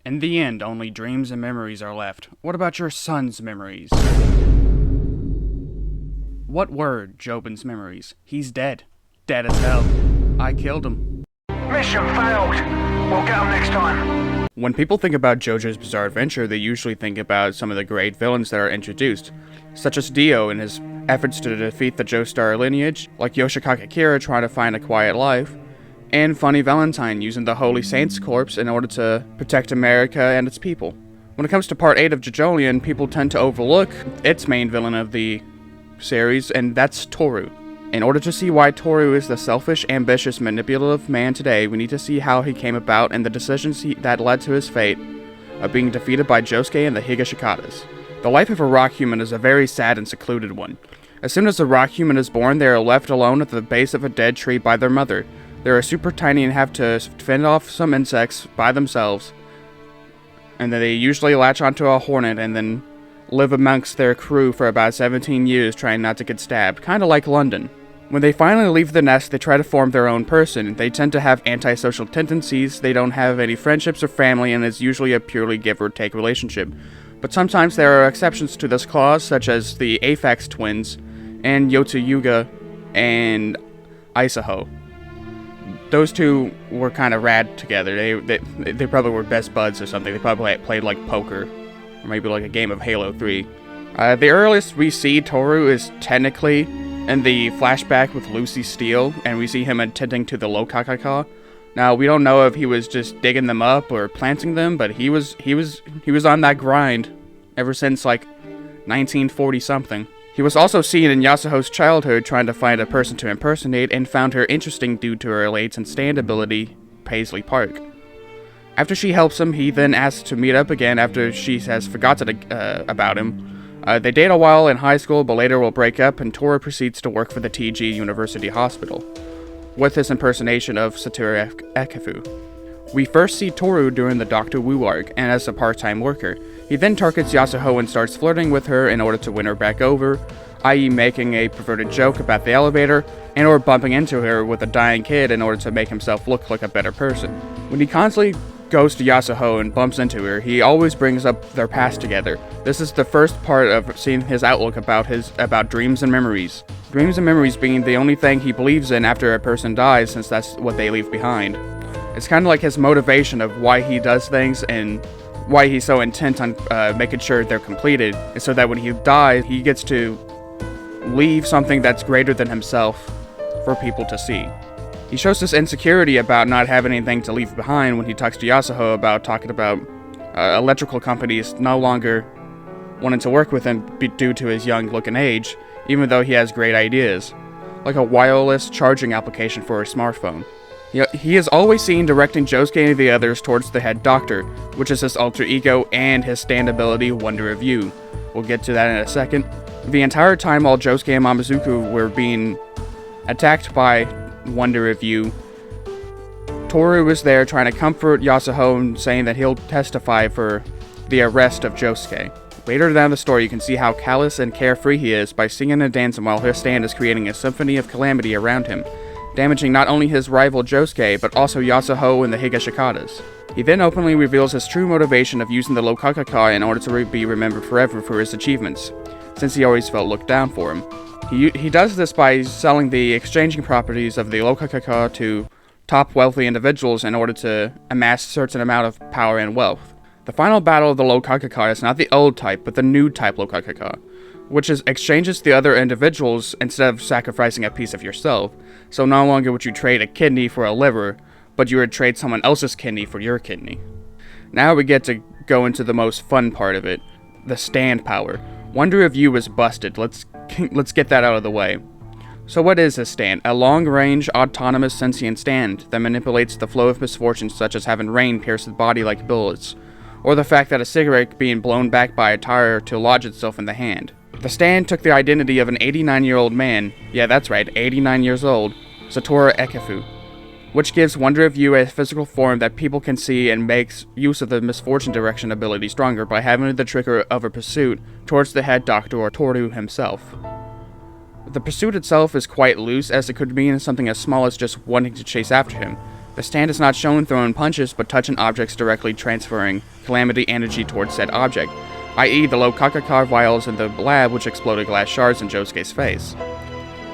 In the end, only dreams and memories are left. What about your son's memories? What were Jobin's memories? He's dead. Dead as hell. I killed him. Mission failed. We'll get them next time. When people think about JoJo's Bizarre Adventure, they usually think about some of the great villains that are introduced, such as Dio in his efforts to defeat the Joestar lineage, like Yoshikage Kira trying to find a quiet life, and Funny Valentine using the Holy Saint's corpse in order to protect America and its people. When it comes to Part 8 of Jojolion, people tend to overlook its main villain of the series, and that's Tooru. In order to see why Tooru is the selfish, ambitious, manipulative man today, we need to see how he came about and the decisions that led to his fate of being defeated by Josuke and the Higashikatas. The life of a rock human is a very sad and secluded one. As soon as a rock human is born, they are left alone at the base of a dead tree by their mother. They are super tiny and have to fend off some insects by themselves, and then they usually latch onto a hornet and then live amongst their crew for about 17 years trying not to get stabbed, kinda like London. When they finally leave the nest, they try to form their own person. They tend to have antisocial tendencies, they don't have any friendships or family, and it's usually a purely give-or-take relationship. But sometimes there are exceptions to this clause, such as the Aphex twins, and Yotsuyuga and Isaho. Those two were kind of rad together. They probably were best buds or something. They probably played like poker, or maybe like a game of Halo 3. The earliest we see Tooru is technically in the flashback with Lucy Steele, and we see him attending to the Lokakaka. Now, we don't know if he was just digging them up or planting them, but he was on that grind ever since like 1940 something. He was also seen in Yasuho's childhood trying to find a person to impersonate and found her interesting due to her late and stand ability, Paisley Park. After she helps him, he then asks to meet up again after she has forgotten about him. They date a while in high school, but later will break up, and Tooru proceeds to work for the TG University Hospital, with his impersonation of Satoru Ekefu. We first see Tooru during the Dr. Wu arc, and as a part-time worker. He then targets Yasuho and starts flirting with her in order to win her back over, i.e. making a perverted joke about the elevator, and or bumping into her with a dying kid in order to make himself look like a better person. When he constantly goes to Yasuho and bumps into her, he always brings up their past together. This is the first part of seeing his outlook about dreams and memories. Dreams and memories being the only thing he believes in after a person dies, since that's what they leave behind. It's kind of like his motivation of why he does things and why he's so intent on making sure they're completed, and so that when he dies, he gets to leave something that's greater than himself for people to see. He shows this insecurity about not having anything to leave behind when he talks to Yasuho about electrical companies no longer wanting to work with him due to his young-looking age, even though he has great ideas, like a wireless charging application for a smartphone. He is always seen directing Josuke and the others towards the head doctor, which is his alter ego and his stand ability Wonder of You. We'll get to that in a second. The entire time while Josuke and Mamazuku were being attacked by Wonder of You, Tooru was there trying to comfort Yasuho and saying that he'll testify for the arrest of Josuke. Later down the story, you can see how callous and carefree he is by singing and dancing while his stand is creating a symphony of calamity around him, damaging not only his rival Josuke, but also Yasuho and the Higashikatas. He then openly reveals his true motivation of using the Lokakaka in order to be remembered forever for his achievements, since he always felt looked down for him. He does this by selling the exchanging properties of the Lokakaka to top wealthy individuals in order to amass a certain amount of power and wealth. The final battle of the Lokakaka is not the old type, but the new type Lokakaka, which exchanges the other individuals instead of sacrificing a piece of yourself. So no longer would you trade a kidney for a liver, but you would trade someone else's kidney for your kidney. Now we get to go into the most fun part of it, the stand power. Wonder of You is busted. Let's get that out of the way. So what is a stand? A long-range, autonomous, sentient stand that manipulates the flow of misfortunes, such as having rain pierce the body like bullets, or the fact that a cigarette being blown back by a tire to lodge itself in the hand. The stand took the identity of an 89-year-old man, yeah that's right, 89 years old, Satoru Ekefu, which gives Wonder of You a physical form that people can see and makes use of the misfortune direction ability stronger by having the trigger of a pursuit towards the head doctor or Tooru himself. The pursuit itself is quite loose, as it could mean something as small as just wanting to chase after him, The stand is not shown throwing punches, but touching objects directly transferring Calamity energy towards said object, i.e. the low Kakaka vials in the lab which exploded glass shards in Josuke's face.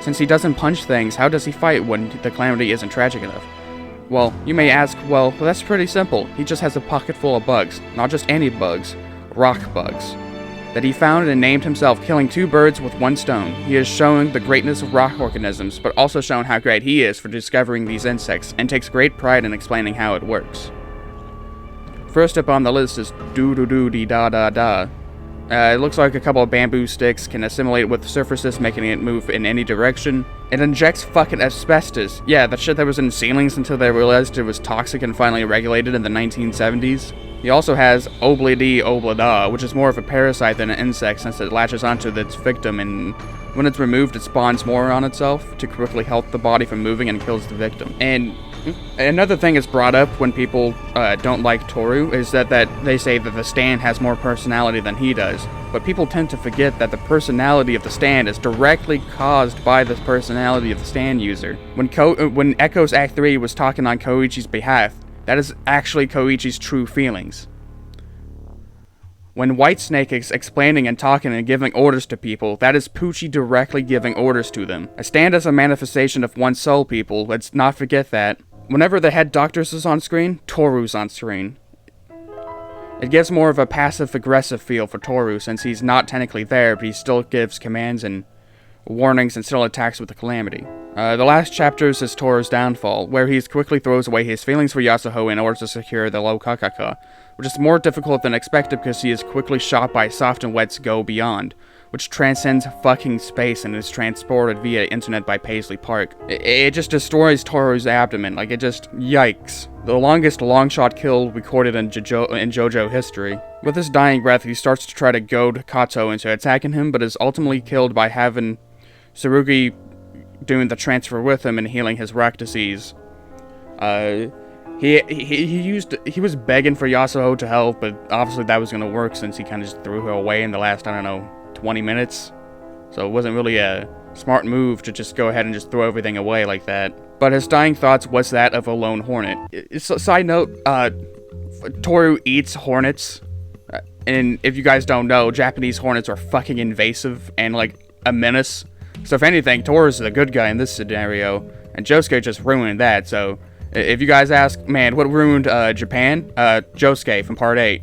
Since he doesn't punch things, how does he fight when the Calamity isn't tragic enough? Well, you may ask, well, that's pretty simple. He just has a pocket full of bugs. Not just any bugs, rock bugs. That he found and named himself, killing 2 birds with 1 stone. He has shown the greatness of rock organisms, but also shown how great he is for discovering these insects, and takes great pride in explaining how it works. First up on the list is doo-doo-doo-dee-da-da-da. It looks like a couple of bamboo sticks can assimilate with surfaces, making it move in any direction. It injects fucking asbestos. Yeah, that shit that was in ceilings until they realized it was toxic and finally regulated in the 1970s. He also has Oblidi Oblada, which is more of a parasite than an insect since it latches onto its victim, and when it's removed it spawns more on itself to quickly help the body from moving and kills the victim. And another thing is brought up when people don't like Tooru is that they say that the stand has more personality than he does. But people tend to forget that the personality of the stand is directly caused by the personality of the stand user. When Echo's Act 3 was talking on Koichi's behalf, that is actually Koichi's true feelings. When Whitesnake is explaining and talking and giving orders to people, that is Poochie directly giving orders to them. A stand is a manifestation of one's soul, people. Let's not forget that. Whenever the head doctors is on screen, Tooru's on screen. It gives more of a passive-aggressive feel for Tooru since he's not technically there, but he still gives commands and warnings and still attacks with the Calamity. The last chapters is Tooru's downfall, where he quickly throws away his feelings for Yasuho in order to secure the low Kakaka, which is more difficult than expected because he is quickly shot by Soft and Wet's Go Beyond, which transcends fucking space and is transported via internet by Paisley Park. It just destroys Tooru's abdomen, like it just, yikes. The longest long-shot kill recorded in JoJo history. With his dying breath, he starts to try to goad Kato into attacking him, but is ultimately killed by having Tsurugi doing the transfer with him and healing his rock disease. He was begging for Yasuho to help, but obviously that was gonna work since he kind of just threw her away in the last, I don't know, 20 minutes. So it wasn't really a smart move to just go ahead and just throw everything away like that. But his dying thoughts was that of a lone hornet. Side note, Tooru eats hornets. And if you guys don't know, Japanese hornets are fucking invasive and like a menace. So if anything, Tooru's the good guy in this scenario, and Josuke just ruined that. So if you guys ask, man, what ruined Japan? Josuke from Part 8.